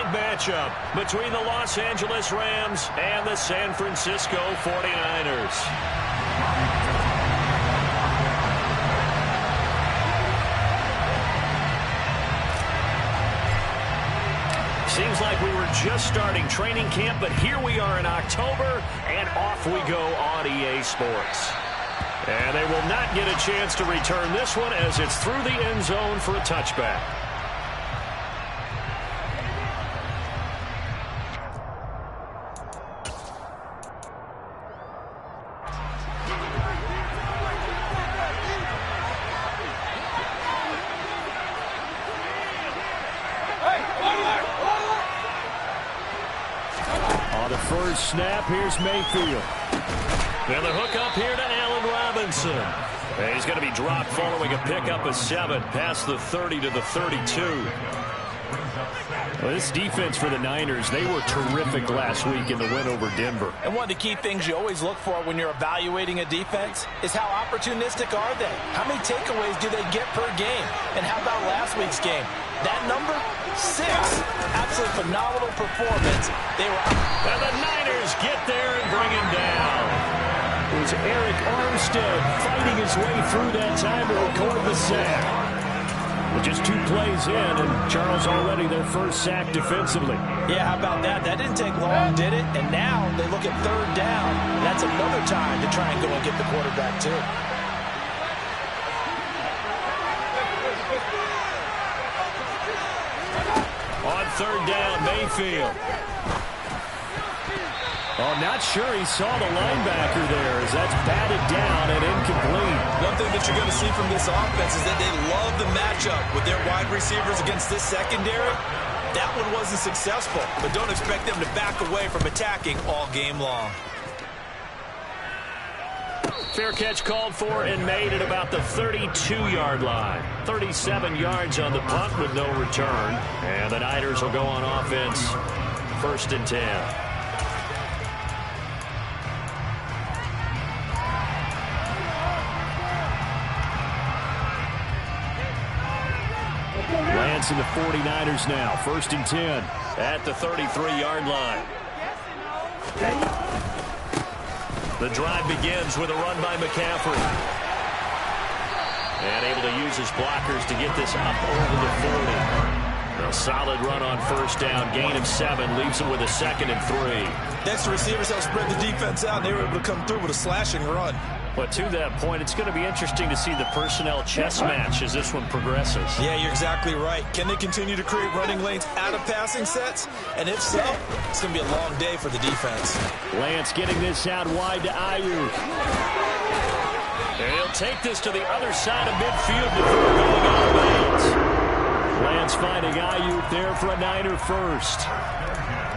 matchup between the Los Angeles Rams and the San Francisco 49ers. Seems like we were just starting training camp, but here we are in October, and off we go on EA Sports. And they will not get a chance to return this one as it's through the end zone for a touchback. On the first snap, here's Mayfield. And the hook up here to Allen Robinson. And he's going to be dropped following a pickup of 7 past the 30 to the 32. Well, this defense for the Niners, they were terrific last week in the win over Denver. And one of the key things you always look for when you're evaluating a defense is how opportunistic are they? How many takeaways do they get per game? And how about last week's game? That number, 6. Absolutely phenomenal performance. And the Niners get there and bring him down. It was Eric Armstead fighting his way through that time to record the sack. But just 2 plays in, and Charles already their first sack defensively. Yeah, how about that? That didn't take long, did it? And now they look at 3rd down. That's another time to try and go and get the quarterback, too. On 3rd down, Mayfield. Oh, not sure he saw the linebacker there as that's batted down and incomplete. One thing that you're going to see from this offense is that they love the matchup with their wide receivers against this secondary. That one wasn't successful, but don't expect them to back away from attacking all game long. Fair catch called for and made at about the 32-yard line. 37 yards on the punt with no return. And the Niners will go on offense. 1st and 10. Lance and the 49ers now. 1st and 10 at the 33-yard line. The drive begins with a run by McCaffrey. And able to use his blockers to get this up over the 40. A solid run on 1st down. Gain of 7 leaves him with a 2nd and 3. Next, the receivers help spread the defense out, and they were able to come through with a slashing run. But to that point, it's going to be interesting to see the personnel chess match as this one progresses. Yeah, you're exactly right. Can they continue to create running lanes out of passing sets? And if so, it's going to be a long day for the defense. Lance getting this out wide to Ayuk. And he'll take this to the other side of midfield before going out of bounds. Lance finding Ayuk there for a Niner first.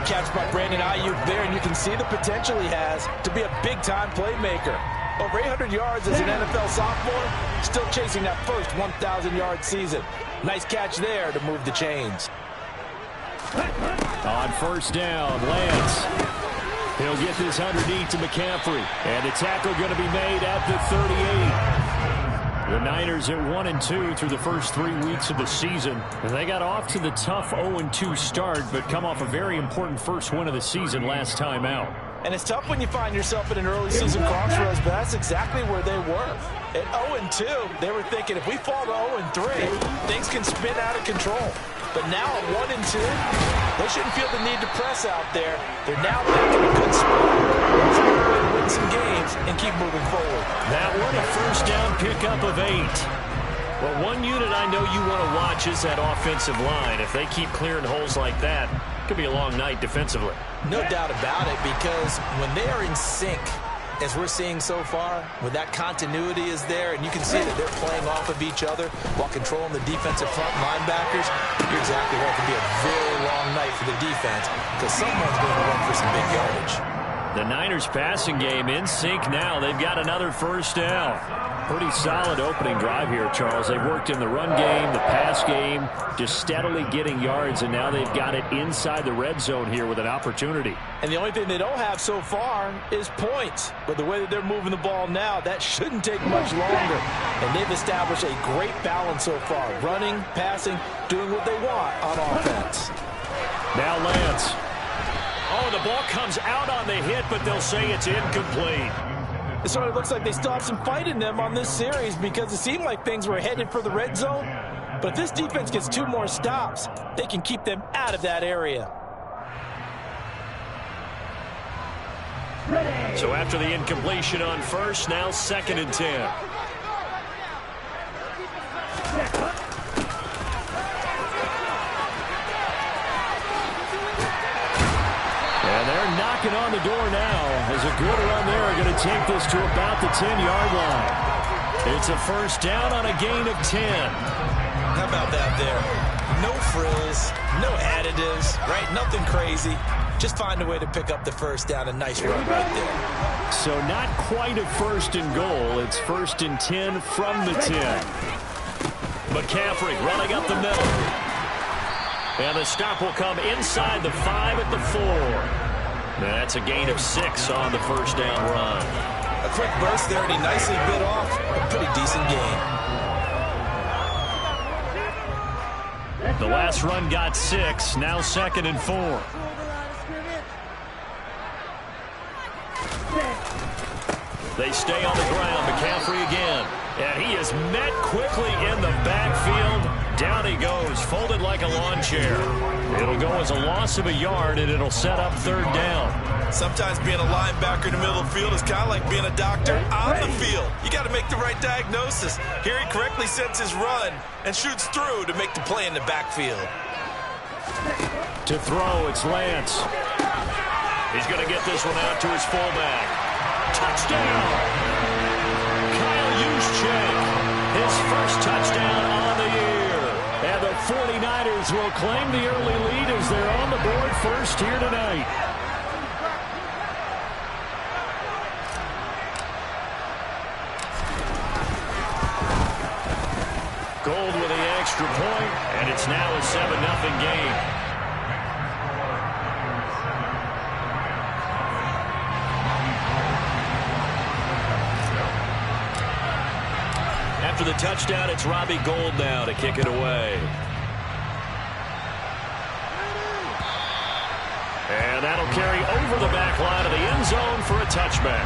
Catch by Brandon Ayuk there, and you can see the potential he has to be a big-time playmaker. Over 800 yards as an NFL sophomore, still chasing that first 1,000-yard season. Nice catch there to move the chains. On 1st down, Lance. He'll get this underneath to McCaffrey. And the tackle going to be made at the 38. The Niners at 1-2 through the first 3 weeks of the season. And they got off to the tough 0-2 start, but come off a very important first win of the season last time out. And it's tough when you find yourself in an early season crossroads, but that's exactly where they were. At 0-2, they were thinking if we fall to 0-3, things can spin out of control. But now at 1-2, they shouldn't feel the need to press out there. They're now back in a good spot. Let's find a way to win some games and keep moving forward. That one a 1st down pickup of 8. Well, one unit I know you want to watch is that offensive line. If they keep clearing holes like that, it could be a long night defensively. No doubt about it, because when they are in sync, as we're seeing so far, when that continuity is there, and you can see that they're playing off of each other while controlling the defensive front linebackers, you're exactly right. It could be a very long night for the defense because someone's going to run for some big yardage. The Niners passing game in sync now. They've got another 1st down. Pretty solid opening drive here, Charles. They've worked in the run game, the pass game, just steadily getting yards, and now they've got it inside the red zone here with an opportunity. And the only thing they don't have so far is points. But the way that they're moving the ball now, that shouldn't take much longer. And they've established a great balance so far. Running, passing, doing what they want on offense. Now Lance. Oh, the ball comes out on the hit, but they'll say it's incomplete. It sort of looks like they still have some fight in them on this series because it seemed like things were headed for the red zone. But if this defense gets 2 more stops, they can keep them out of that area. So after the incompletion on first, now 2nd and 10. And they're knocking on the door now as a good run there are going to take this to about the 10-yard line. It's a first down on a gain of 10. How about that there? No frills, no additives, right? Nothing crazy. Just find a way to pick up the first down. A nice run right there. So not quite a 1st and goal. It's 1st and 10 from the 10. McCaffrey running up the middle. And the stop will come inside the 5 at the 4. That's a gain of 6 on the first down run. A quick burst there, and he nicely bit off a pretty decent gain. The last run got 6. Now 2nd and 4. They stay on the ground. McCaffrey again. And he is met quickly in the backfield. Down he goes, folded like a lawn chair. It'll go as a loss of a yard, and it'll set up 3rd down. Sometimes being a linebacker in the middle of the field is kind of like being a doctor on the field. You got to make the right diagnosis. Here he correctly sets his run and shoots through to make the play in the backfield. To throw, it's Lance. He's going to get this one out to his fullback. Touchdown! Kyle Juszczyk, his first touchdown on the year. And the 49ers will claim the early lead as they're on the board first here tonight. Gold with the extra point, and it's now a 7-0 game. After the touchdown, it's Robbie Gould now to kick it away. And that'll carry over the back line of the end zone for a touchback.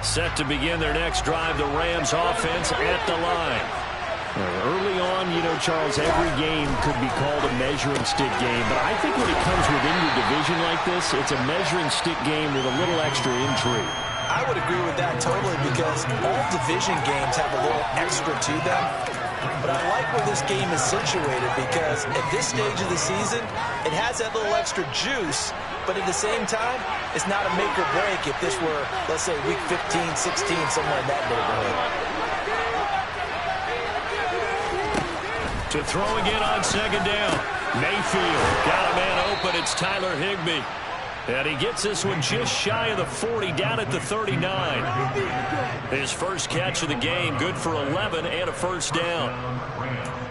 Set to begin their next drive, the Rams offense at the line. Early on, you know, Charles, every game could be called a measuring stick game. But I think when it comes within your division like this, it's a measuring stick game with a little extra intrigue. I would agree with that totally because all division games have a little extra to them. But I like where this game is situated because at this stage of the season, it has that little extra juice. But at the same time, it's not a make or break if this were, let's say, week 15, 16, somewhere in that neighborhood. To throw again on 2nd down. Mayfield got a man open. It's Tyler Higbee. And he gets this one just shy of the 40, down at the 39. His first catch of the game, good for 11 and a first down.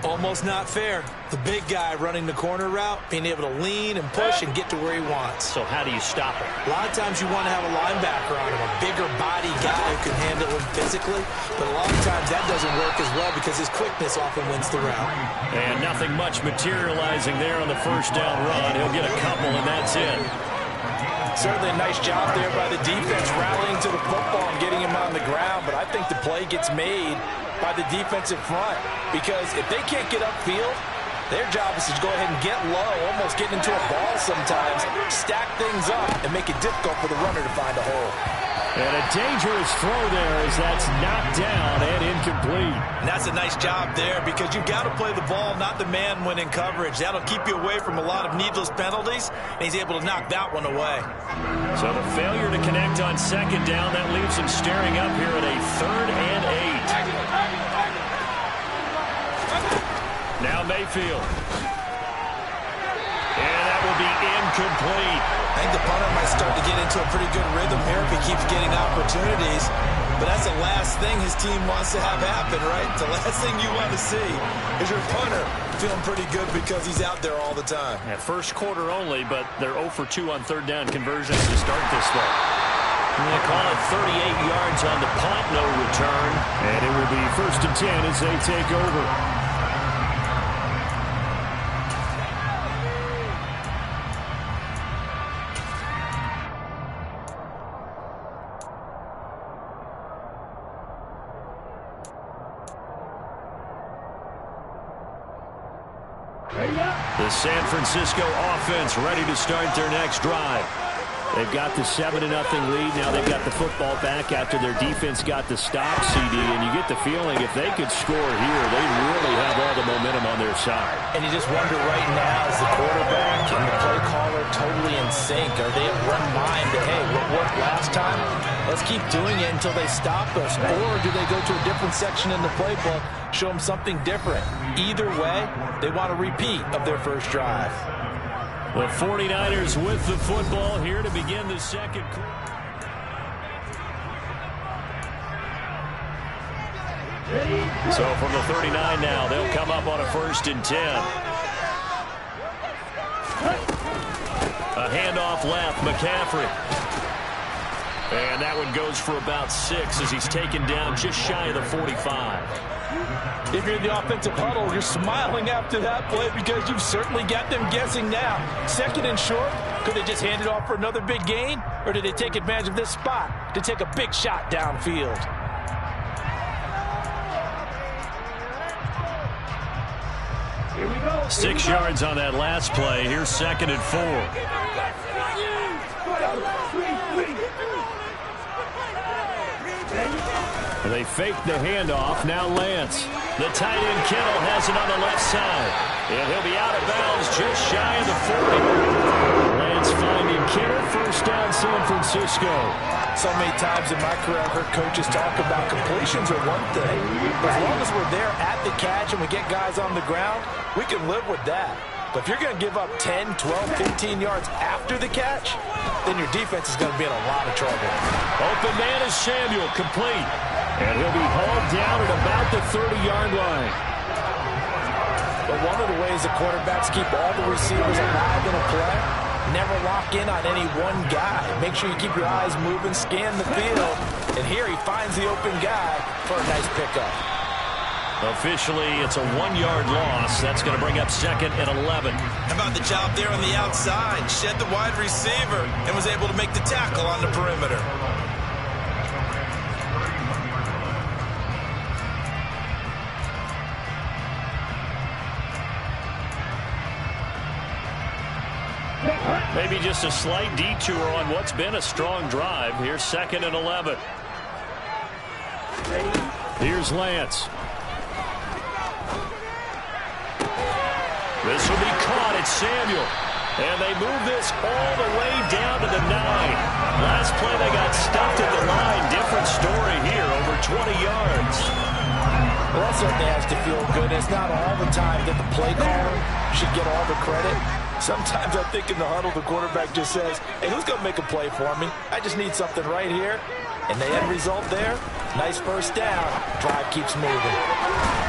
Almost not fair. The big guy running the corner route, being able to lean and push and get to where he wants. So how do you stop him? A lot of times you want to have a linebacker on him, a bigger body guy who can handle him physically. But a lot of times that doesn't work as well because his quickness often wins the route. And nothing much materializing there on the first down run. He'll get a couple, and that's it. Certainly a nice job there by the defense rallying to the football and getting him on the ground. But I think the play gets made by the defensive front because if they can't get upfield, their job is to go ahead and get low, almost get into a ball sometimes, stack things up, and make it difficult for the runner to find a hole. And a dangerous throw there as that's knocked down and incomplete. And that's a nice job there because you've got to play the ball, not the man when in coverage. That'll keep you away from a lot of needless penalties, and he's able to knock that one away. So the failure to connect on 2nd down, that leaves him staring up here at a 3rd and 8. Now Mayfield. And that will be incomplete. I think the punter might start to get into a pretty good rhythm here if he keeps getting opportunities. But that's the last thing his team wants to have happen, right? The last thing you want to see is your punter feeling pretty good because he's out there all the time. At first quarter only, but they're 0 for 2 on 3rd down conversions to start this one. They call it 38 yards on the punt, no return. And it will be 1st and 10 as they take over. The San Francisco offense ready to start their next drive. They've got the 7-0 lead. Now they've got the football back after their defense got the stop, CD. And you get the feeling if they could score here, they really have all the momentum on their side. And you just wonder right now, is the quarterback and the play caller totally in sync? Are they at one mind that, hey, what worked last time? Let's keep doing it until they stop us. Or do they go to a different section in the playbook, show them something different? Either way, they want a repeat of their first drive. The 49ers with the football here to begin the second quarter. So from the 39 now, they'll come up on a 1st and 10. A handoff left, McCaffrey. And that one goes for about 6 as he's taken down just shy of the 45. If you're in the offensive huddle, you're smiling after that play because you've certainly got them guessing now. 2nd and short, could they just hand it off for another big gain? Or did they take advantage of this spot to take a big shot downfield? Here we go. 6 yards on that last play. Here's 2nd and 4. They fake the handoff. Now Lance. The tight end Kittle has it on the left side. And he'll be out of bounds just shy of the 40. Lance finding Kittle. 1st down San Francisco. So many times in my career I've heard coaches talk about completions are one thing. But as long as we're there at the catch and we get guys on the ground, we can live with that. But if you're going to give up 10, 12, 15 yards after the catch, then your defense is going to be in a lot of trouble. Open man is Samuel, complete. And he'll be hauled down at about the 30-yard line. But one of the ways the quarterbacks keep all the receivers alive in a play, never lock in on any one guy. Make sure you keep your eyes moving, scan the field. And here he finds the open guy for a nice pickup. Officially, it's a 1-yard loss. That's going to bring up 2nd and 11. How about the job there on the outside? Shed the wide receiver and was able to make the tackle on the perimeter. Maybe just a slight detour on what's been a strong drive. Here's 2nd and 11. Here's Lance. This will be caught. It's Samuel. And they move this all the way down to the 9. Last play they got stuffed at the line. Different story here, over 20 yards. Well, that certainly has to feel good. It's not all the time that the play caller should get all the credit. Sometimes I think in the huddle the quarterback just says, hey, who's going to make a play for me? I just need something right here. And the end result there, nice 1st down. Drive keeps moving.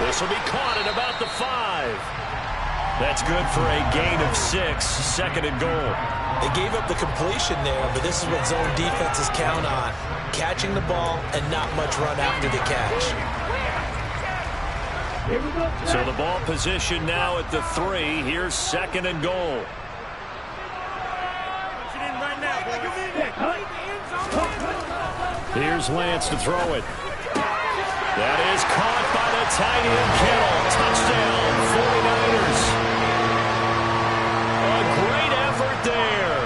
This will be caught at about the 5. That's good for a gain of 6, 2nd and goal. They gave up the completion there, but this is what zone defenses count on. Catching the ball and not much run after the catch. So the ball position now at the 3. Here's 2nd and goal. Here's Lance to throw it. That is caught by the tight end Kittle. Touchdown, 49ers. A great effort there.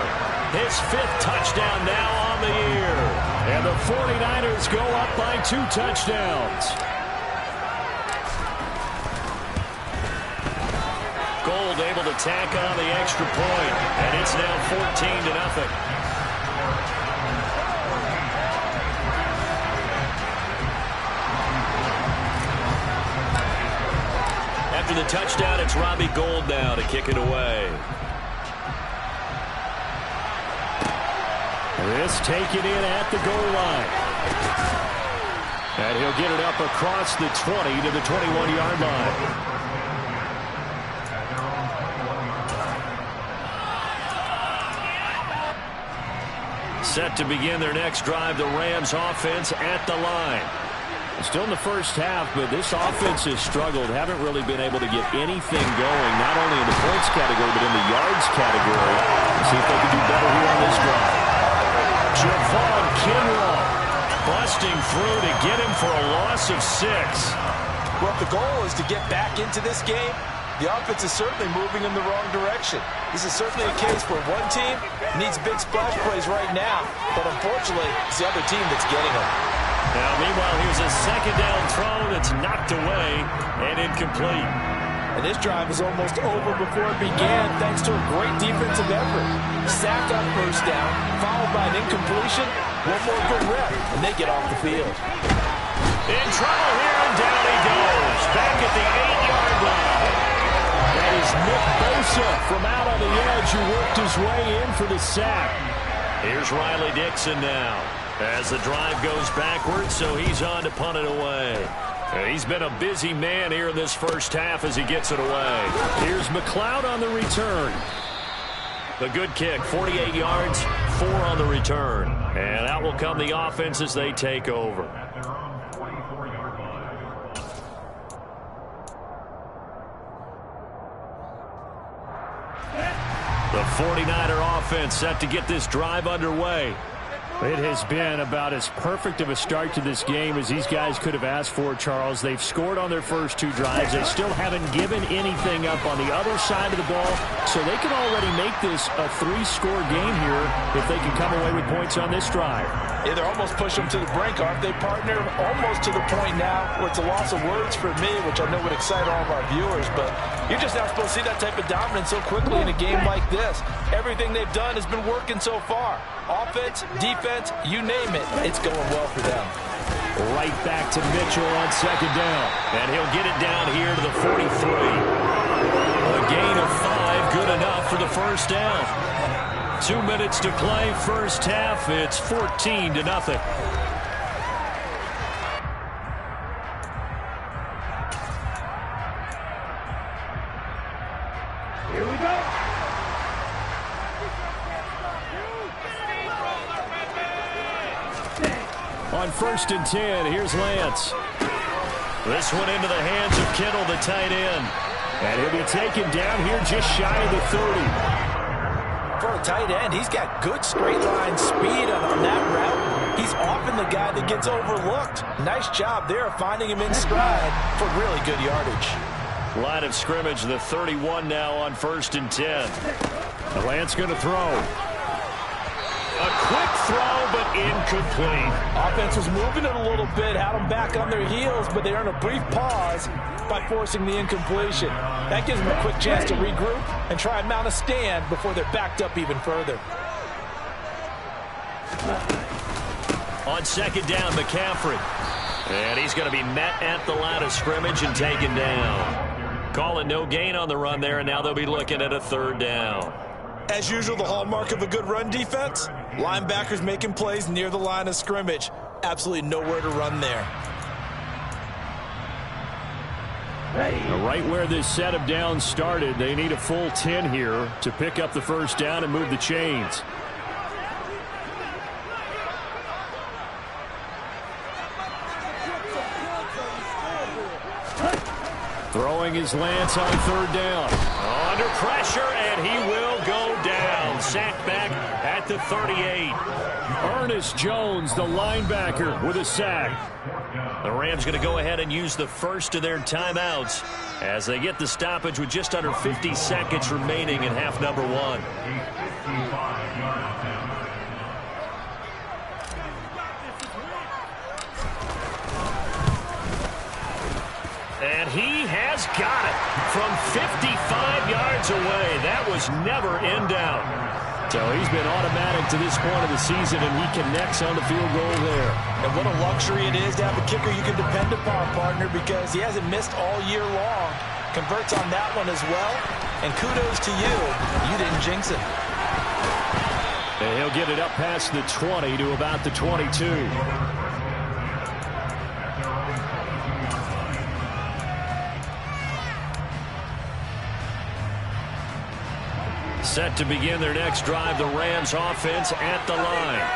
His 5th touchdown now on the year. And the 49ers go up by 2 touchdowns. Gold able to tack on the extra point. And it's now 14-0. After the touchdown, it's Robbie Gould now to kick it away. This taken in at the goal line. And he'll get it up across the 20 to the 21-yard line. set to begin their next drive. The Rams offense at the line. Still in the first half, but this offense has struggled. Haven't really been able to get anything going, not only in the points category, but in the yards category. Let's see if they can do better here on this drive. Javon Kinlaw busting through to get him for a loss of 6. Well, if the goal is to get back into this game, the offense is certainly moving in the wrong direction. This is certainly a case where one team needs big splash plays right now, but unfortunately, it's the other team that's getting them. Now, meanwhile, here's a second down throw that's knocked away and incomplete. And this drive is almost over before it began thanks to a great defensive effort. Sacked on first down, followed by an incompletion. One more good rep, and they get off the field. In trouble here, and down he goes. Back at the 8-yard line. That is Nick Bosa from out on the edge who worked his way in for the sack. Here's Riley Dixon now as the drive goes backwards, so he's on to punt it away. He's been a busy man here in this first half as he gets it away. Here's McLeod on the return. The good kick, 48 yards, 4 on the return. And out will come the offense as they take over. The 49er offense set to get this drive underway. It has been about as perfect of a start to this game as these guys could have asked for, Charles. They've scored on their first 2 drives. They still haven't given anything up on the other side of the ball, so they can already make this a 3-score game here if they can come away with points on this drive. Yeah, they're almost pushing them to the brink, aren't they, partner? Almost to the point now where it's a loss of words for me, which I know would excite all of our viewers, but you're just not supposed to see that type of dominance so quickly in a game like this. Everything they've done has been working so far. Offense, defense, you name it, it's going well for them. Right back to Mitchell on second down, and he'll get it down here to the 43. A gain of 5, good enough for the first down. 2 minutes to play, first half. It's 14-0. Here we go. On 1st and 10, here's Lance. This one into the hands of Kittle, the tight end. And he'll be taken down here just shy of the 30. For a tight end, he's got good straight line speed on that route. He's often the guy that gets overlooked. Nice job there finding him in stride for really good yardage. Line of scrimmage, the 31 now on 1st and 10. Lance going to throw. A quick throw, but incomplete. Offense was moving it a little bit, had them back on their heels, but they earned a brief pause by forcing the incompletion. That gives them a quick chance to regroup and try and mount a stand before they're backed up even further. On 2nd down, McCaffrey. And he's going to be met at the line of scrimmage and taken down. Calling no gain on the run there, and now they'll be looking at a 3rd down. As usual, the hallmark of a good run defense, linebackers making plays near the line of scrimmage. Absolutely nowhere to run there. Right where this set of downs started, they need a full 10 here to pick up the first down and move the chains. Throwing his Lance on 3rd down. Under pressure, and he will go down. Sacked back at the 38. Ernest Jones, the linebacker, with a sack. The Rams going to go ahead and use the first of their timeouts as they get the stoppage with just under 50 seconds remaining in half number 1. And he has got it from 55 yards away. That was never in doubt. So he's been automatic to this point of the season, and he connects on the field goal there. And what a luxury it is to have a kicker you can depend upon, partner, because he hasn't missed all year long. Converts on that one as well. And kudos to you. You didn't jinx it. And he'll get it up past the 20 to about the 22. Set to begin their next drive, the Rams offense at the line.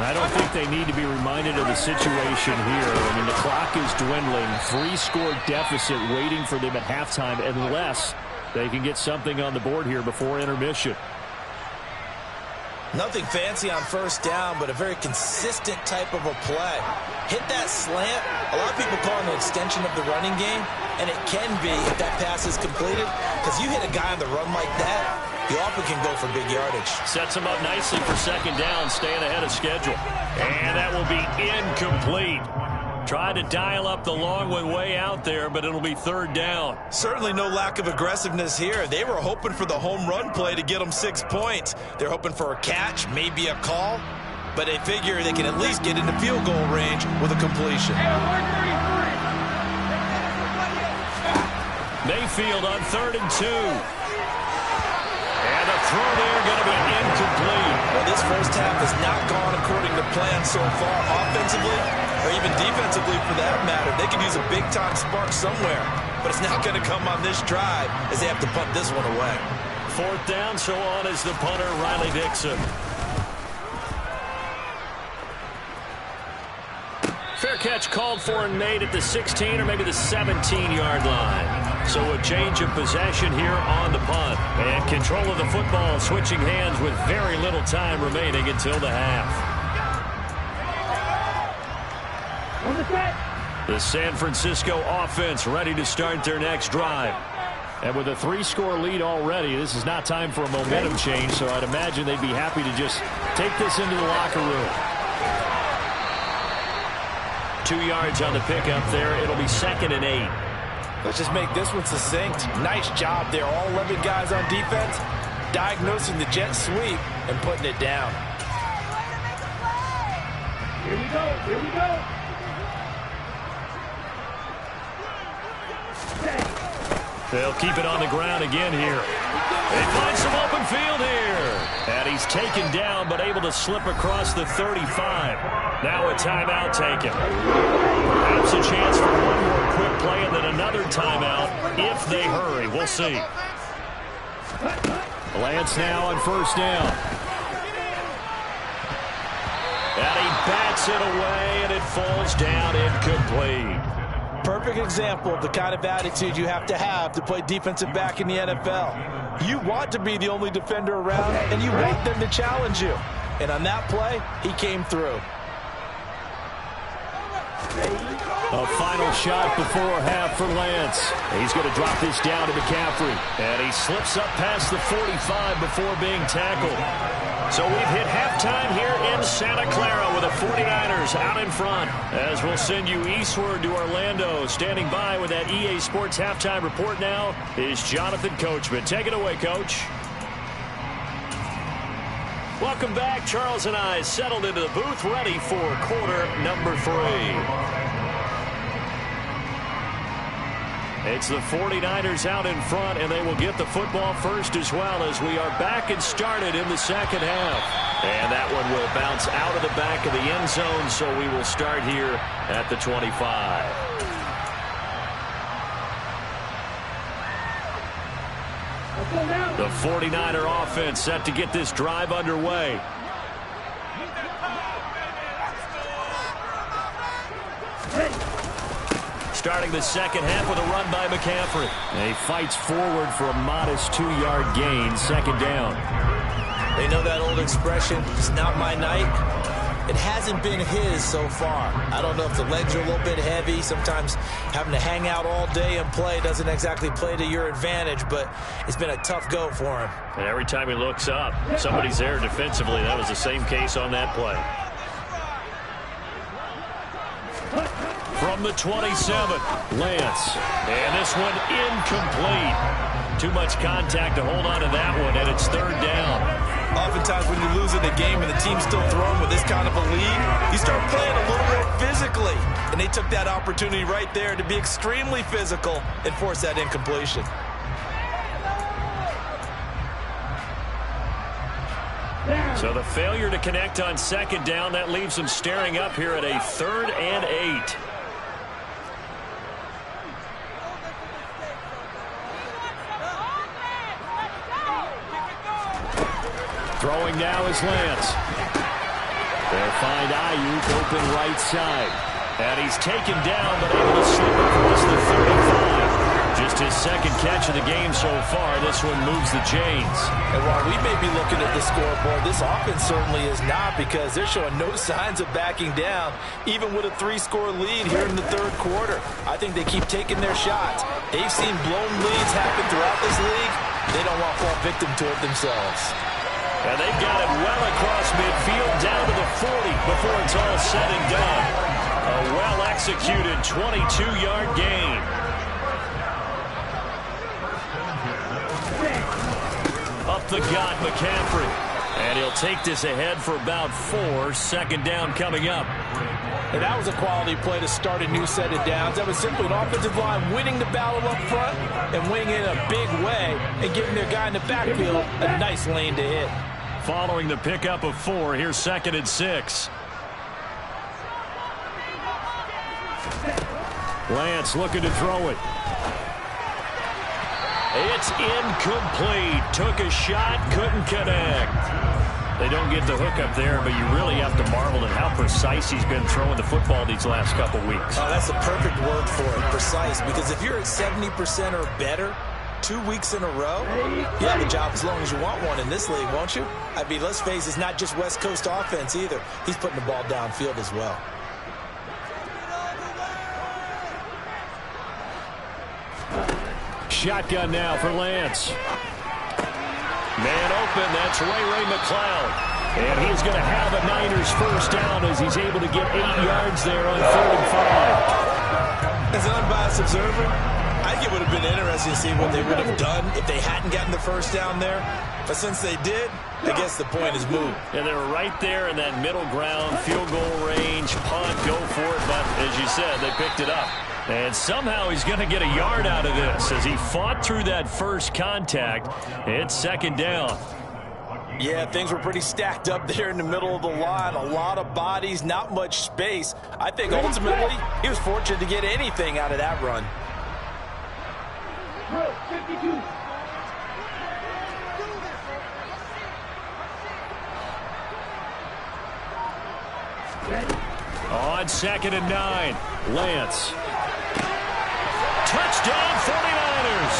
I don't think they need to be reminded of the situation here. I mean, the clock is dwindling. 3-score deficit waiting for them at halftime unless they can get something on the board here before intermission. Nothing fancy on first down, but a very consistent type of a play. Hit that slant. A lot of people call it an extension of the running game, and it can be if that pass is completed, because you hit a guy on the run like that, you often can go for big yardage. Sets him up nicely for second down, staying ahead of schedule. And that will be incomplete. Tried to dial up the long one way out there, but it'll be third down. Certainly no lack of aggressiveness here. They were hoping for the home run play to get them 6 points. They're hoping for a catch, maybe a call, but they figure they can at least get into field goal range with a completion. Mayfield on 3rd and 2. And the throw there going to be incomplete. Well, this first half has not gone according to plan so far offensively, or even defensively for that matter. They could use a big-time spark somewhere, but it's not going to come on this drive as they have to punt this one away. 4th down, so on is the punter, Riley Dixon. Fair catch called for and made at the 16 or maybe the 17-yard line. So a change of possession here on the punt. And control of the football switching hands with very little time remaining until the half. The San Francisco offense ready to start their next drive. And with a 3-score lead already, this is not time for a momentum change, so I'd imagine they'd be happy to just take this into the locker room. 2 yards on the pickup there. It'll be 2nd and 8. Let's just make this one succinct. Nice job there. All 11 guys on defense diagnosing the jet sweep and putting it down. Here we go. Here we go. They'll keep it on the ground again here. They find some open field here. And he's taken down but able to slip across the 35. Now a timeout taken. Perhaps a chance for one more quick play and then another timeout if they hurry. We'll see. Lance now on 1st down. And he bats it away and it falls down incomplete. Perfect example of the kind of attitude you have to play defensive back in the NFL. You want to be the only defender around, and you want them to challenge you. And on that play, he came through. A final shot before half for Lance. He's going to drop this down to McCaffrey. And he slips up past the 45 before being tackled. So we've hit halftime here in Santa Clara with the 49ers out in front. As we'll send you eastward to Orlando. Standing by with that EA Sports halftime report now is Jonathan Coachman. Take it away, Coach. Welcome back. Charles and I settled into the booth ready for quarter number 3. It's the 49ers out in front, and they will get the football first as well as we are back and started in the second half. And that one will bounce out of the back of the end zone, so we will start here at the 25. The 49er offense set to get this drive underway. Starting the second half with a run by McCaffrey. He fights forward for a modest 2-yard gain, 2nd down. They know that old expression, it's not my night. It hasn't been his so far. I don't know if the legs are a little bit heavy. Sometimes having to hang out all day and play doesn't exactly play to your advantage, but it's been a tough go for him. And every time he looks up, somebody's there defensively. That was the same case on that play. From the 27, Lance. And this one incomplete. Too much contact to hold on to that one, and it's 3rd down. Oftentimes when you lose in a game and the team's still throwing with this kind of a lead, you start playing a little more physically. And they took that opportunity right there to be extremely physical and force that incompletion. So the failure to connect on 2nd down, that leaves them staring up here at a 3rd and 8. Throwing now is Lance. They'll find Ayuk open right side. And he's taken down, but able to slip across the 35. Just his second catch of the game so far. This one moves the chains. And while we may be looking at the scoreboard, this offense certainly is not, because they're showing no signs of backing down, even with a 3-score lead here in the third quarter. I think they keep taking their shots. They've seen blown leads happen throughout this league. They don't want to fall victim to it themselves. And they've got it well across midfield, down to the 40 before it's all said and done. A well-executed 22-yard gain. Up the gut, McCaffrey. And he'll take this ahead for about 4. Second down coming up. And that was a quality play to start a new set of downs. That was simply an offensive line winning the battle up front and winning it in a big way and giving their guy in the backfield a nice lane to hit. Following the pickup of 4, here's 2nd and 6. Lance looking to throw it. It's incomplete. Took a shot, couldn't connect. They don't get the hook up there, but you really have to marvel at how precise he's been throwing the football these last couple weeks. Oh, that's a perfect word for it, precise, because if you're at 70% or better 2 weeks in a row, you have a job as long as you want one in this league, won't you? I mean, let's face it, it's not just West Coast offense either. He's putting the ball downfield as well. Shotgun now for Lance. Man open, that's Ray McCloud. And he's going to have a Niners first down as he's able to get 8 yards there on 3rd and 5. As an unbiased observer, I think it would have been interesting to see what they would have done if they hadn't gotten the first down there. But since they did, I guess the point is moved. And they were right there in that middle ground, field goal range, punt, go for it. But as you said, they picked it up. And somehow he's going to get a yard out of this as he fought through that first contact. It's 2nd down. Yeah, things were pretty stacked up there in the middle of the line. A lot of bodies, not much space. I think ultimately he was fortunate to get anything out of that run. 52. On 2nd and 9, Lance. Touchdown 49ers.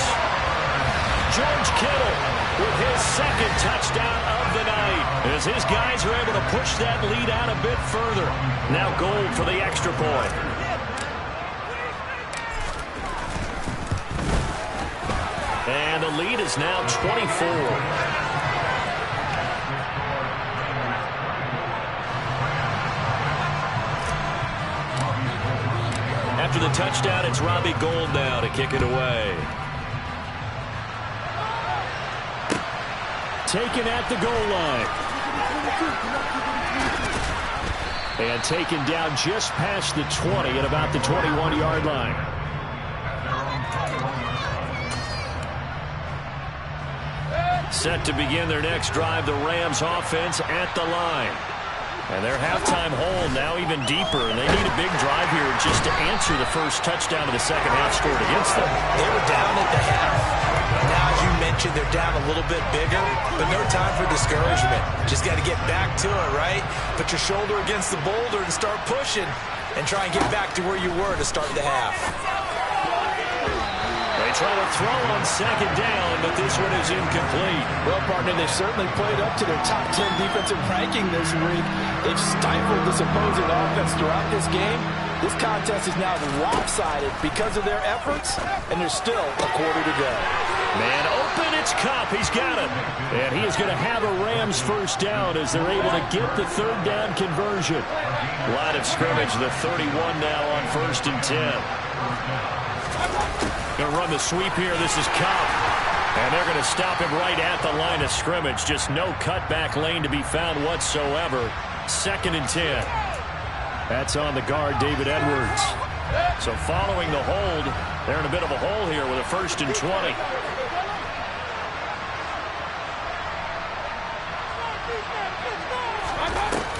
George Kittle with his 2nd touchdown of the night as his guys are able to push that lead out a bit further. Now Gold for the extra point. And the lead is now 24. After the touchdown, it's Robbie Gould now to kick it away. Taken at the goal line. And taken down just past the 20 at about the 21-yard line. Set to begin their next drive, the Rams offense at the line. And their halftime hold now even deeper, and they need a big drive here just to answer the first touchdown of the second half scored against them. They were down at the half. Now, as you mentioned, they're down a little bit bigger, but no time for discouragement. Just got to get back to it, right? Put your shoulder against the boulder and start pushing, and try and get back to where you were to start the half. They try to throw on 2nd down, but this one is incomplete. Well, partner, they've certainly played up to their top 10 defensive ranking this week. They've stifled this opposing offense throughout this game. This contest is now lopsided because of their efforts, and there's still a quarter to go. Man open, it's Kupp. He's got it. And he is going to have a Rams first down as they're able to get the 3rd down conversion. Line of scrimmage, the 31 now on 1st and 10. Going to run the sweep here. This is Kupp. And they're going to stop him right at the line of scrimmage. Just no cutback lane to be found whatsoever. 2nd and 10. That's on the guard, David Edwards. So following the hold, they're in a bit of a hole here with a 1st and 20.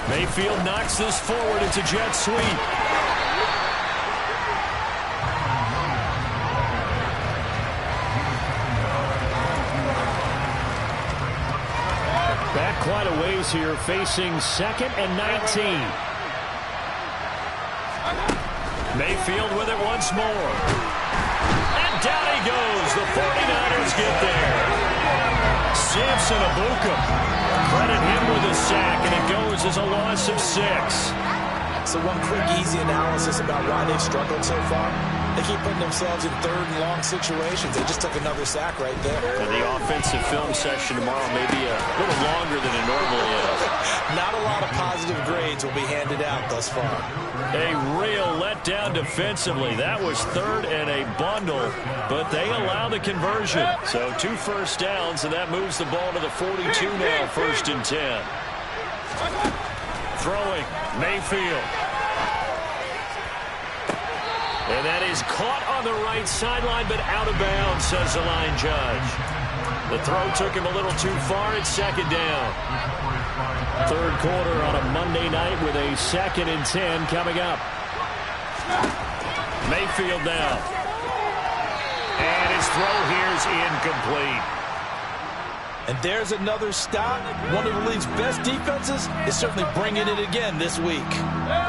Mayfield knocks this forward. It's a jet sweep. Back clock find a ways here, facing 2nd and 19. Mayfield with it once more. And down he goes. The 49ers get there. Samson Ebukam. Credit him with a sack, and it goes as a loss of 6. So one quick, easy analysis about why they've struggled so far. They keep putting themselves in 3rd and long situations. They just took another sack right there. And the offensive film session tomorrow may be a little longer than it normally is. Not a lot of positive grades will be handed out thus far. A real letdown defensively. That was 3rd and a bundle, but they allow the conversion. So 2 first downs, and that moves the ball to the 42 now, 1st and 10. Throwing, Mayfield. And that is caught on the right sideline, but out of bounds, says the line judge. The throw took him a little too far. It's 2nd down. 3rd quarter on a Monday night with a 2nd and 10 coming up. Mayfield now. And his throw here is incomplete. And there's another stop. One of the league's best defenses is certainly bringing it again this week.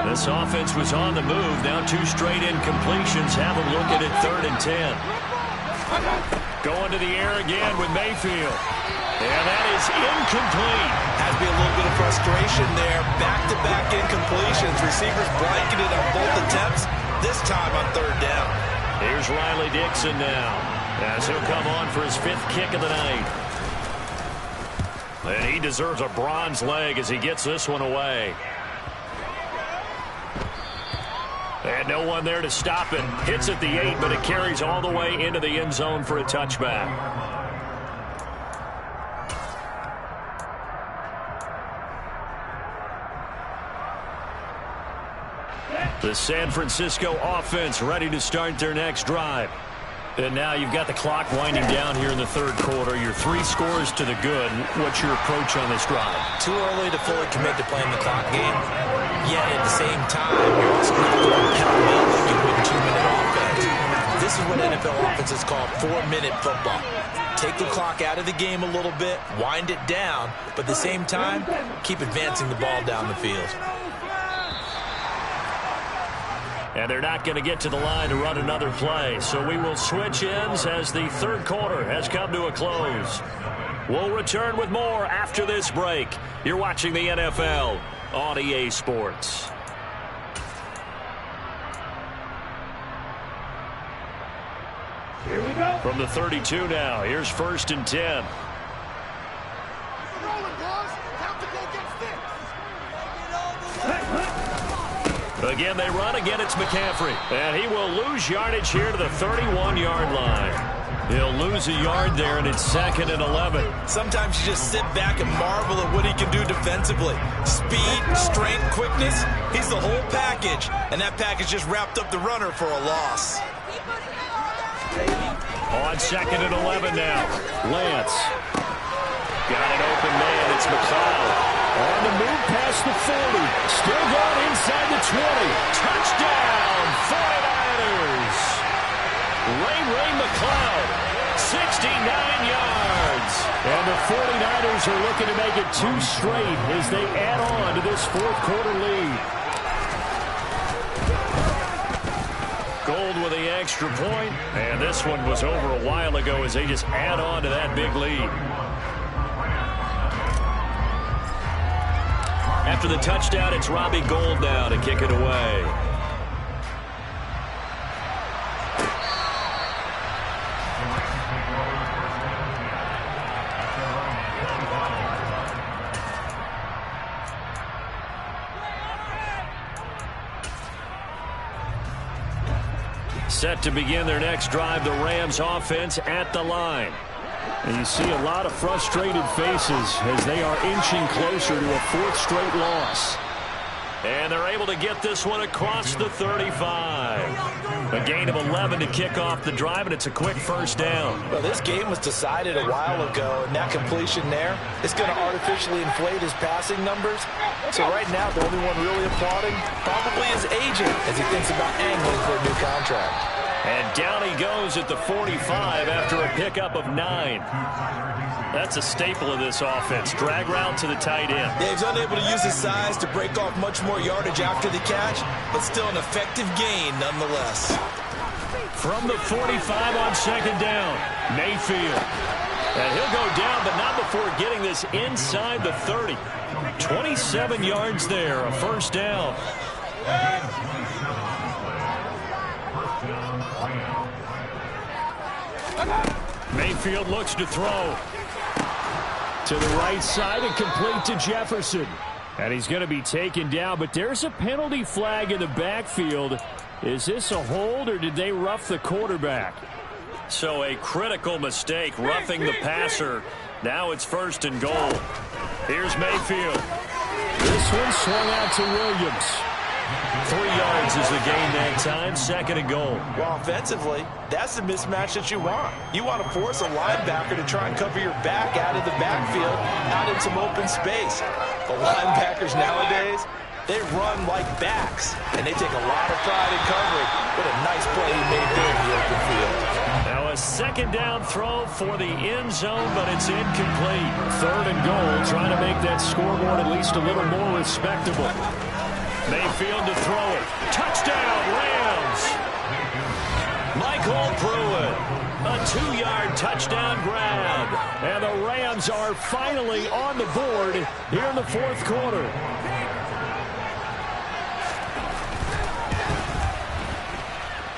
This offense was on the move. Now 2 straight incompletions have them looking at 3rd and 10. Going to the air again with Mayfield. And that is incomplete. Has to be a little bit of frustration there. Back-to-back incompletions. Receivers blanketed on both attempts. This time on 3rd down. Here's Riley Dixon now, as he'll come on for his 5th kick of the night. And he deserves a bronze leg as he gets this one away. And no one there to stop it. Hits at the 8, but it carries all the way into the end zone for a touchback. The San Francisco offense ready to start their next drive. And now you've got the clock winding down here in the 3rd quarter. Your 3 scores to the good. What's your approach on this drive? Too early to fully commit to playing the clock game. Yet at the same time, you're also not going pell-mell like you would in 2-minute offense. This is what NFL offenses call 4-minute football. Take the clock out of the game a little bit, wind it down, but at the same time, keep advancing the ball down the field. And they're not going to get to the line to run another play. So we will switch ends as the 3rd quarter has come to a close. We'll return with more after this break. You're watching the NFL on EA Sports. Here we go. From the 32 now, here's 1st and 10. Again, they run. Again, it's McCaffrey. And he will lose yardage here to the 31-yard line. He'll lose a yard there, and it's 2nd and 11. Sometimes you just sit back and marvel at what he can do defensively. Speed, strength, quickness. He's the whole package. And that package just wrapped up the runner for a loss. On 2nd and 11 now. Lance. Got an open man. It's McLeod. On the move past the 40. Still going inside the 20. Touchdown, 49ers. Ray McLeod, 69 yards. And the 49ers are looking to make it 2 straight as they add on to this 4th quarter lead. Gold with the extra point. And this one was over a while ago as they just add on to that big lead. After the touchdown, it's Robbie Gould now to kick it away. Set to begin their next drive, the Rams offense at the line. And you see a lot of frustrated faces as they are inching closer to a 4th straight loss. And they're able to get this one across the 35. A gain of 11 to kick off the drive, and it's a quick 1st down. Well, this game was decided a while ago, and that completion there is going to artificially inflate his passing numbers. So right now, the only one really applauding probably his agent as he thinks about angling for a new contract. And down he goes at the 45 after a pickup of 9. That's a staple of this offense. Drag route to the tight end. Yeah, he's unable to use his size to break off much more yardage after the catch, but still an effective gain nonetheless. From the 45 on second down, Mayfield. And he'll go down, but not before getting this inside the 30. 27 yards there, a first down. Mayfield looks to throw. To the right side and complete to Jefferson. And he's going to be taken down, but there's a penalty flag in the backfield. Is this a hold or did they rough the quarterback? So a critical mistake, roughing the passer. Now it's 1st and goal. Here's Mayfield. This one swung out to Williams. 3 yards is the gain that time, 2nd and goal. Well, offensively, that's the mismatch that you want. You want to force a linebacker to try and cover your back out of the backfield, out in some open space. But linebackers nowadays, they run like backs, and they take a lot of pride in covering. What a nice play he made there in the open field. Now a 2nd down throw for the end zone, but it's incomplete. 3rd and goal, trying to make that scoreboard at least a little more respectable. Mayfield to throw it. Touchdown, Rams! Michael Pruitt. A 2-yard touchdown grab. And the Rams are finally on the board here in the 4th quarter.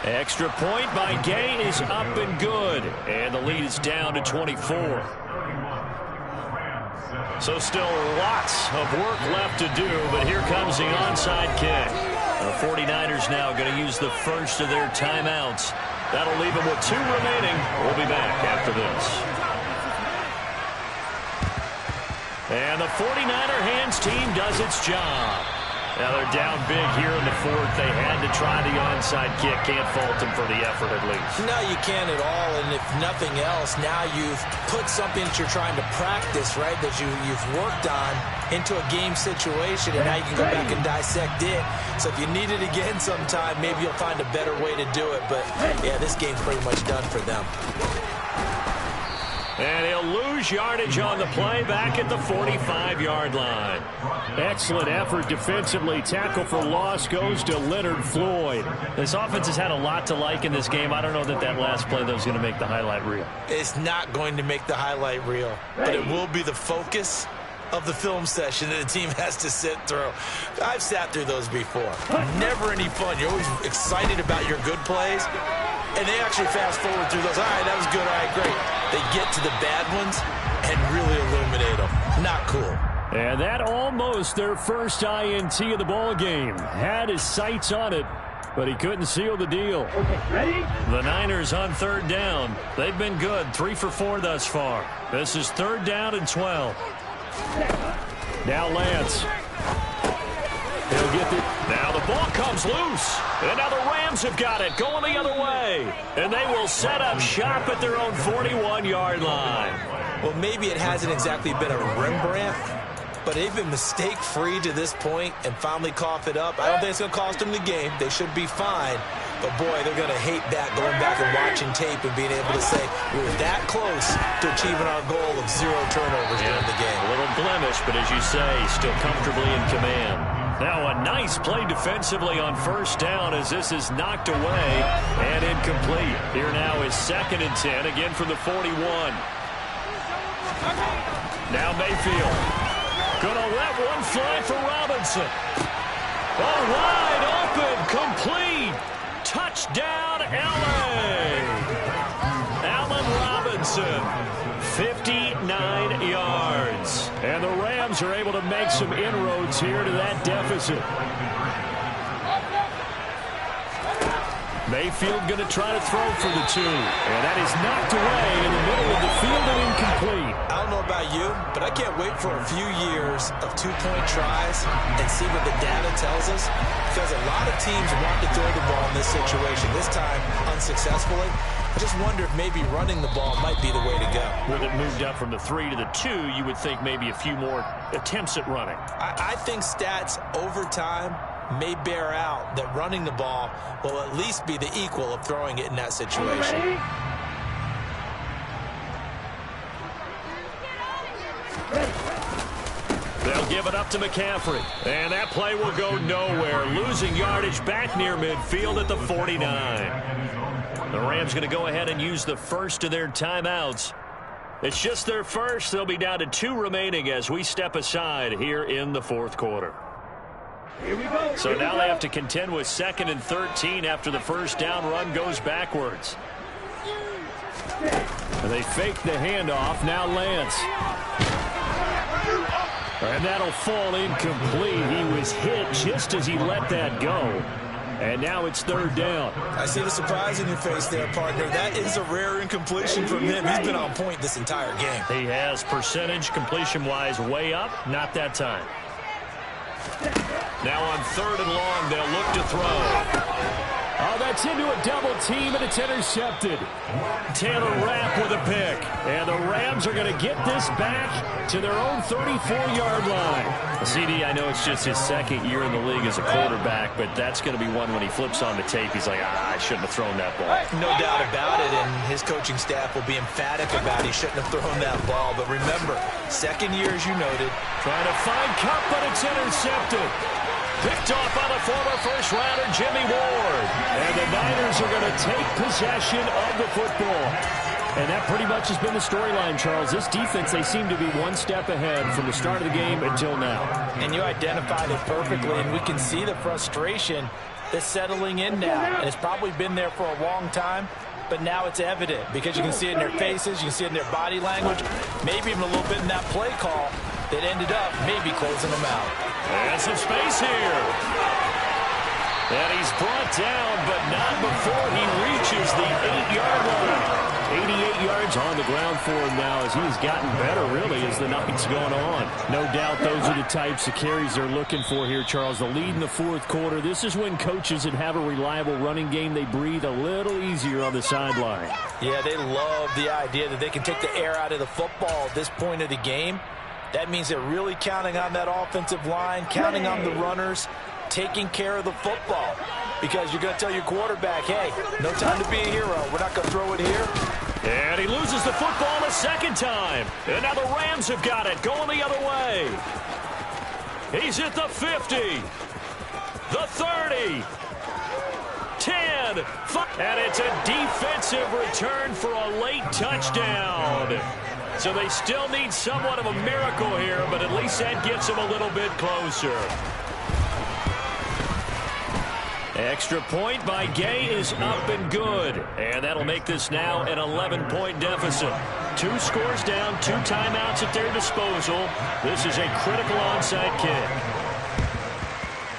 Extra point by Gay is up and good. And the lead is down to 24. So still lots of work left to do, but here comes the onside kick. The 49ers now going to use the first of their timeouts. That'll leave them with 2 remaining. We'll be back after this. And the 49er hands team does its job. Now they're down big here in the 4th. They had to try the onside kick. Can't fault them for the effort at least. No, you can't at all. And if nothing else, now you've put something that you're trying to practice, right, that you've worked on into a game situation, and now you can go back and dissect it. So if you need it again sometime, maybe you'll find a better way to do it. But, yeah, this game's pretty much done for them. And he'll lose yardage on the play back at the 45-yard line. Excellent effort defensively. Tackle for loss goes to Leonard Floyd. This offense has had a lot to like in this game. I don't know that last play, though, is going to make the highlight reel. It's not going to make the highlight reel, but it will be the focus of the film session that the team has to sit through. I've sat through those before. Never any fun. You're always excited about your good plays, and they actually fast forward through those. All right, that was good. All right, great. They get to the bad ones and really illuminate them. Not cool. And that almost their first INT of the ball game. Had his sights on it, but he couldn't seal the deal. Okay, ready? The Niners on 3rd down. They've been good, 3 for 4 thus far. This is 3rd down and 12. Now Lance. He'll get it. Now the ball comes loose. And now the Rams have got it, going the other way. And they will set up shop at their own 41-yard line. Well, maybe it hasn't exactly been a Rembrandt, but they've been mistake-free to this point and finally cough it up. I don't think it's going to cost them the game. They should be fine. But, boy, they're going to hate that, going back and watching tape and being able to say we were that close to achieving our goal of 0 turnovers during the game. A little blemish, but as you say, still comfortably in command. Now a nice play defensively on 1st down as this is knocked away and incomplete. Here now is 2nd and 10, again from the 41. Now Mayfield. Gonna let one fly for Robinson. Oh, wide open, complete. Touchdown, L.A. Allen Robinson, 59 yards. And the Rams are able to make some inroads here to that deficit. Mayfield going to try to throw for the 2. And that is knocked away in the middle of the field and incomplete. I don't know about you, but I can't wait for a few years of 2-point tries and see what the data tells us. Because a lot of teams want to throw the ball in this situation. This time, unsuccessfully. I just wonder if maybe running the ball might be the way to go. With it moved up from the 3 to the 2, you would think maybe a few more attempts at running. I think stats over time may bear out that running the ball will at least be the equal of throwing it in that situation. They'll give it up to McCaffrey. And that play will go nowhere. Losing yardage back near midfield at the 49. The Rams going to go ahead and use the first of their timeouts. It's just their first. They'll be down to 2 remaining as we step aside here in the fourth quarter. Here we go. So now they have to contend with 2nd and 13 after the first down run goes backwards. They fake the handoff. Now Lance. And that'll fall incomplete. He was hit just as he let that go. And now it's 3rd down. I see the surprise in your face there, partner. That is a rare incompletion from him. He's been on point this entire game. He has percentage completion-wise way up. Not that time. Now on 3rd and long, they'll look to throw. Oh, that's into a double team, and it's intercepted. Taylor Rapp with a pick. And the Rams are going to get this back to their own 34-yard line. CD, I know it's just his 2nd year in the league as a quarterback, but that's going to be one when he flips on the tape, he's like, I shouldn't have thrown that ball. No doubt about it, and his coaching staff will be emphatic about he shouldn't have thrown that ball. But remember, 2nd year, as you noted. Trying to find Kupp, but it's intercepted. Picked off by the former first-rounder, Jimmy Ward. And the Niners are going to take possession of the football. And that pretty much has been the storyline, Charles. This defense, they seem to be one step ahead from the start of the game until now. And you identified it perfectly, and we can see the frustration that's settling in now. And it's probably been there for a long time, but now it's evident because you can see it in their faces, you can see it in their body language, maybe even a little bit in that play call that ended up maybe closing them out. And some space here. And he's brought down, but not before he reaches the 8-yard line. 88 yards on the ground for him now as he's gotten better, really, as the night's going on. No doubt those are the types of carries they're looking for here, Charles. The lead in the fourth quarter. This is when coaches that have a reliable running game, they breathe a little easier on the sideline. Yeah, they love the idea that they can take the air out of the football at this point of the game. That means they're really counting on that offensive line, counting on the runners, taking care of the football. Because you're going to tell your quarterback, hey, no time to be a hero. We're not going to throw it here. And he loses the football a 2nd time. And now the Rams have got it, going the other way. He's at the 50, the 30, 10, 5. And it's a defensive return for a late touchdown. So they still need somewhat of a miracle here, but at least that gets them a little bit closer. Extra point by Gay is up and good. And that'll make this now an 11-point deficit. 2 scores down, 2 timeouts at their disposal. This is a critical onside kick.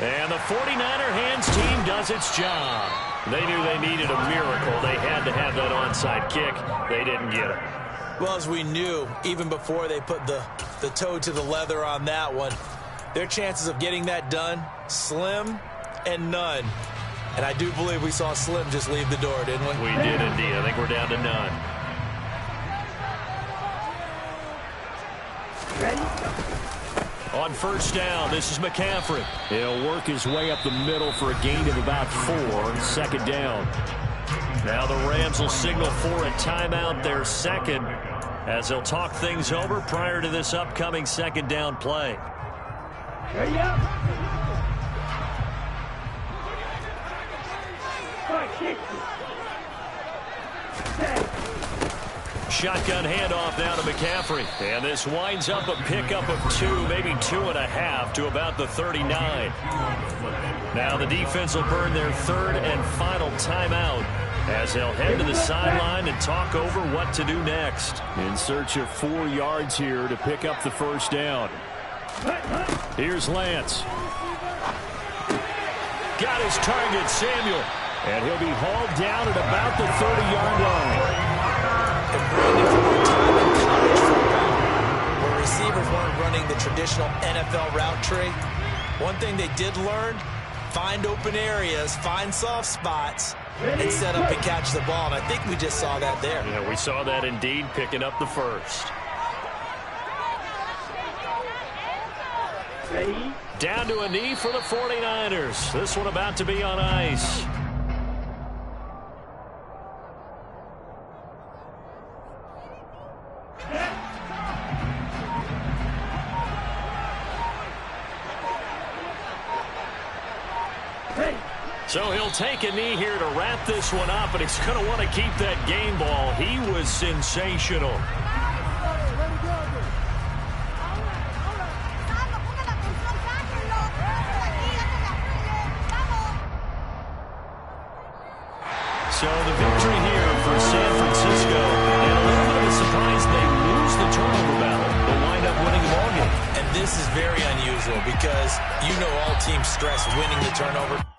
And the 49er hands team does its job. They knew they needed a miracle. They had to have that onside kick. They didn't get it. Well, as we knew, even before they put the toe to the leather on that one, their chances of getting that done, slim and none. And I do believe we saw Slim just leave the door, didn't we? We did indeed. I think we're down to none. On 1st down, this is McCaffrey. He'll work his way up the middle for a gain of about 4. 2nd down. Now the Rams will signal for a timeout, their 2nd, as they'll talk things over prior to this upcoming 2nd down play. Ready up. Shotgun handoff now to McCaffrey. And this winds up a pickup of 2, maybe 2.5 to about the 39. Now the defense will burn their 3rd and final timeout as they'll head to the sideline and talk over what to do next. In search of 4 yards here to pick up the 1st down. Here's Lance. Got his target, Samuel. And he'll be hauled down at about the 30-yard line. And Brandon, from our time in college football, where receivers weren't running the traditional NFL route tree, one thing they did learn, find open areas, find soft spots, and set up and catch the ball. And I think we just saw that there. Yeah, we saw that indeed, picking up the 1st. Down to a knee for the 49ers. This one about to be on ice. So he'll take a knee here to wrap this one up, and he's going to want to keep that game ball. He was sensational. So the victory here for San Francisco, and a little bit of a surprise they lose the turnover battle, but wind up winning the ball game. And this is very unusual because you know all teams stress winning the turnover.